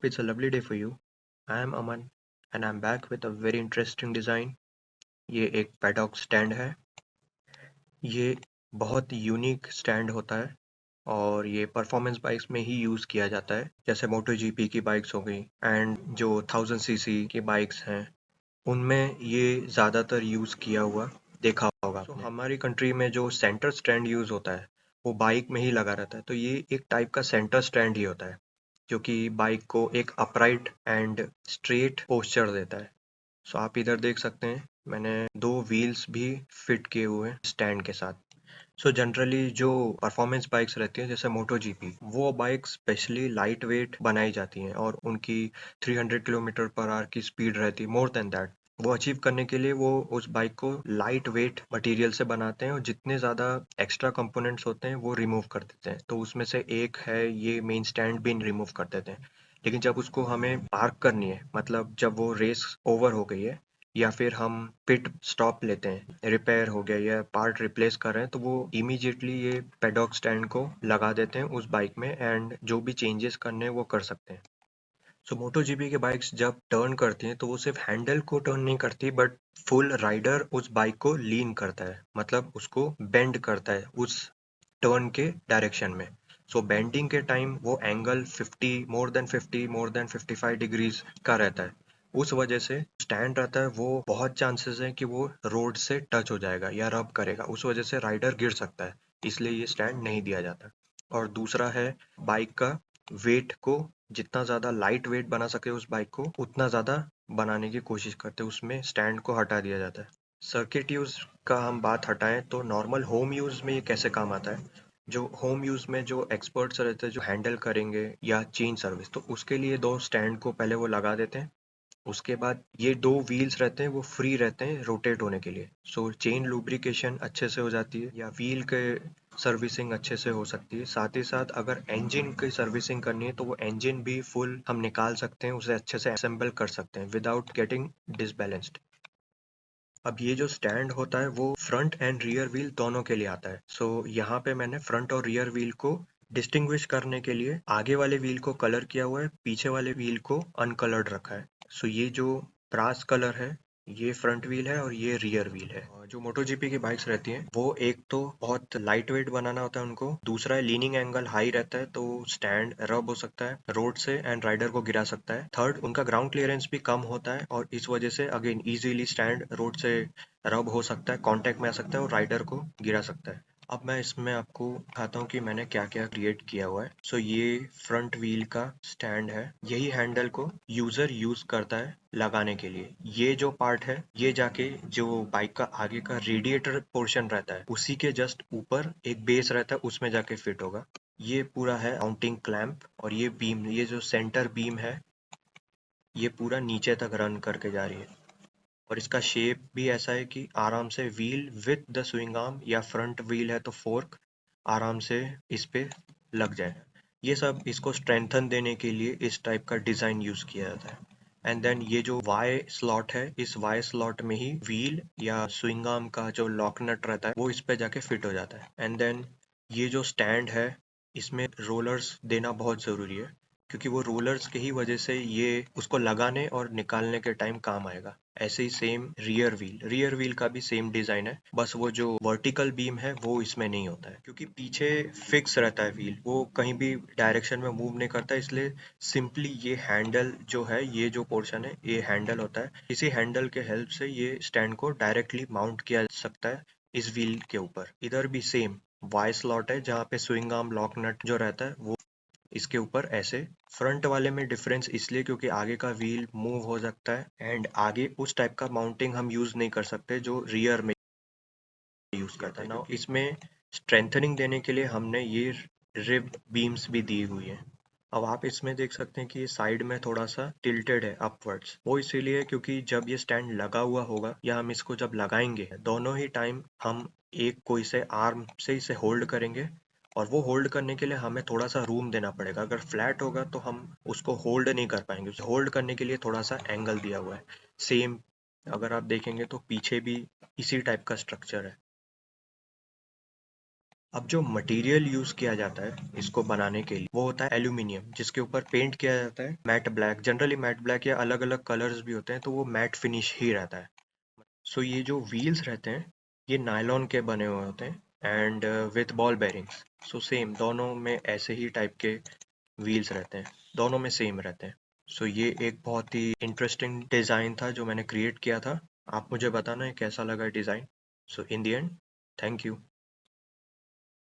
It's a lovely day for you. I am Aman and I'm back with a very interesting design. ये एक paddock stand है। ये बहुत unique stand होता है और ये परफॉर्मेंस बाइक्स में ही यूज़ किया जाता है, जैसे मोटो जीपी की बाइक्स हो गई एंड जो 1000 सीसी की बाइक्स हैं उनमें ये ज़्यादातर यूज़ किया हुआ देखा होगा आपने। हमारी कंट्री में जो सेंटर स्टैंड यूज़ होता है वो बाइक में ही लगा रहता है, तो ये एक टाइप का सेंटर स्टैंड ही होता है जो कि बाइक को एक अपराइट एंड स्ट्रेट पोस्चर देता है। सो आप इधर देख सकते हैं मैंने दो व्हील्स भी फिट किए हुए हैं स्टैंड के साथ। सो जनरली जो परफॉर्मेंस बाइक्स रहती हैं जैसे मोटो जीपी, वो बाइक स्पेशली लाइट वेट बनाई जाती हैं और उनकी 300 किलोमीटर पर आवर की स्पीड रहती है, मोर देन दैट। वो अचीव करने के लिए वो उस बाइक को लाइट वेट मटेरियल से बनाते हैं और जितने ज़्यादा एक्स्ट्रा कंपोनेंट्स होते हैं वो रिमूव कर देते हैं। तो उसमें से एक है ये मेन स्टैंड भी रिमूव कर देते हैं। लेकिन जब उसको हमें पार्क करनी है, मतलब जब वो रेस ओवर हो गई है या फिर हम पिट स्टॉप लेते हैं, रिपेयर हो गया या पार्ट रिप्लेस कर रहे हैं, तो वो इमीडिएटली ये पेडॉक स्टैंड को लगा देते हैं उस बाइक में एंड जो भी चेंजेस करने हैं वो कर सकते हैं। सो मोटो जीपी की बाइक्स जब टर्न करती हैं तो वो सिर्फ हैंडल को टर्न नहीं करती, बट फुल राइडर उस बाइक को लीन करता है, मतलब उसको बेंड करता है उस टर्न के डायरेक्शन में। सो बेंडिंग के टाइम वो एंगल 50, मोर देन 55 डिग्रीज का रहता है। उस वजह से स्टैंड रहता है वो बहुत चांसेस है कि वो रोड से टच हो जाएगा या रब करेगा, उस वजह से राइडर गिर सकता है। इसलिए ये स्टैंड नहीं दिया जाता। और दूसरा है बाइक का वेट को जितना ज़्यादा लाइट वेट बना सके उस बाइक को उतना ज़्यादा बनाने की कोशिश करते हैं, उसमें स्टैंड को हटा दिया जाता है। सर्किट यूज़ का हम बात हटाएं तो नॉर्मल होम यूज़ में ये कैसे काम आता है। जो होम यूज़ में जो एक्सपर्ट्स रहते हैं जो हैंडल करेंगे या चेन सर्विस, तो उसके लिए दो स्टैंड को पहले वो लगा देते हैं। उसके बाद ये दो व्हील्स रहते हैं वो फ्री रहते हैं रोटेट होने के लिए, सो चेन लुब्रिकेशन अच्छे से हो जाती है या व्हील के सर्विसिंग अच्छे से हो सकती है। साथ ही साथ अगर इंजन की सर्विसिंग करनी है तो वो इंजन भी फुल हम निकाल सकते हैं, उसे अच्छे से असेंबल कर सकते हैं विदाउट गेटिंग डिसबैलेंस्ड। अब ये जो स्टैंड होता है वो फ्रंट एंड रियर व्हील दोनों के लिए आता है। सो यहाँ पे मैंने फ्रंट और रियर व्हील को डिस्टिंग्विश करने के लिए आगे वाले व्हील को कलर किया हुआ है, पीछे वाले व्हील को अनकलर्ड रखा है। सो ये जो ब्रास कलर है ये फ्रंट व्हील है और ये रियर व्हील है। और जो मोटो जीपी की बाइक्स रहती हैं वो एक तो बहुत लाइट वेट बनाना होता है उनको, दूसरा है लीनिंग एंगल हाई रहता है तो स्टैंड रब हो सकता है रोड से एंड राइडर को गिरा सकता है। थर्ड, उनका ग्राउंड क्लियरेंस भी कम होता है और इस वजह से अगेन इजीली स्टैंड रोड से रब हो सकता है, कांटेक्ट में आ सकता है और राइडर को गिरा सकता है। अब मैं इसमें आपको दिखाता हूँ कि मैंने क्या क्या क्रिएट किया हुआ है। सो ये फ्रंट व्हील का स्टैंड है, यही हैंडल को यूजर यूज करता है लगाने के लिए। ये जो पार्ट है ये जाके जो बाइक का आगे का रेडिएटर पोर्शन रहता है उसी के जस्ट ऊपर एक बेस रहता है उसमें जाके फिट होगा। ये पूरा है माउंटिंग क्लैंप और ये बीम, ये जो सेंटर बीम है ये पूरा नीचे तक रन करके जा रही है और इसका शेप भी ऐसा है कि आराम से wheel with the swing arm या फ्रंट व्हील है तो फोर्क आराम से इस पे लग जाए। ये सब इसको स्ट्रेंथन देने के लिए इस टाइप का डिजाइन यूज किया जाता है। एंड देन ये जो वाई स्लॉट है इस वाई स्लॉट में ही व्हील या स्विंग आर्म का जो लॉक नट रहता है वो इस पे जाके फिट हो जाता है। एंड देन ये जो स्टैंड है इसमें रोलर्स देना बहुत ज़रूरी है क्योंकि वो रोलर्स की ही वजह से ये उसको लगाने और निकालने के टाइम काम आएगा। ऐसे ही सेम रियर व्हील का भी सेम डिजाइन है, बस वो जो वर्टिकल बीम है वो इसमें नहीं होता है क्योंकि पीछे फिक्स रहता है व्हील, वो कहीं भी डायरेक्शन में मूव नहीं करता, इसलिए सिंपली ये हैंडल जो है ये जो पोर्शन है ये हैंडल होता है। इसी हैंडल के हेल्प से ये स्टैंड को डायरेक्टली माउंट किया जा सकता है इस व्हील के ऊपर। इधर भी सेम वाई स्लॉट है जहाँ पे स्विंग आर्म लॉक नट जो रहता है वो इसके ऊपर ऐसे। फ्रंट वाले में डिफरेंस इसलिए क्योंकि आगे का व्हील मूव हो सकता है एंड आगे उस टाइप का माउंटिंग हम यूज नहीं कर सकते जो रियर में यूज करता है। नाउ इसमें स्ट्रेंथनिंग देने के लिए हमने ये रिब बीम्स भी दी हुई है। अब आप इसमें देख सकते हैं कि ये साइड में थोड़ा सा टिल्टेड है अपवर्ड्स, वो इसीलिए क्योंकि जब ये स्टैंड लगा हुआ होगा या हम इसको जब लगाएंगे दोनों ही टाइम हम एक कोई से आर्म से इसे होल्ड करेंगे और वो होल्ड करने के लिए हमें थोड़ा सा रूम देना पड़ेगा। अगर फ्लैट होगा तो हम उसको होल्ड नहीं कर पाएंगे, उसे होल्ड करने के लिए थोड़ा सा एंगल दिया हुआ है। सेम अगर आप देखेंगे तो पीछे भी इसी टाइप का स्ट्रक्चर है। अब जो मटेरियल यूज किया जाता है इसको बनाने के लिए वो होता है एल्यूमिनियम, जिसके ऊपर पेंट किया जाता है matte black. Generally matte black या अलग अलग कलर्स भी होते हैं, तो वो मैट फिनिश ही रहता है। सो ये जो व्हील्स रहते हैं ये नायलॉन के बने हुए होते हैं and with ball bearings. So same दोनों में ऐसे ही टाइप के व्हील्स रहते हैं, दोनों में सेम रहते हैं। सो ये एक बहुत ही इंटरेस्टिंग डिज़ाइन था जो मैंने क्रिएट किया था। आप मुझे बताना है कैसा लगा design. So in the end, thank you.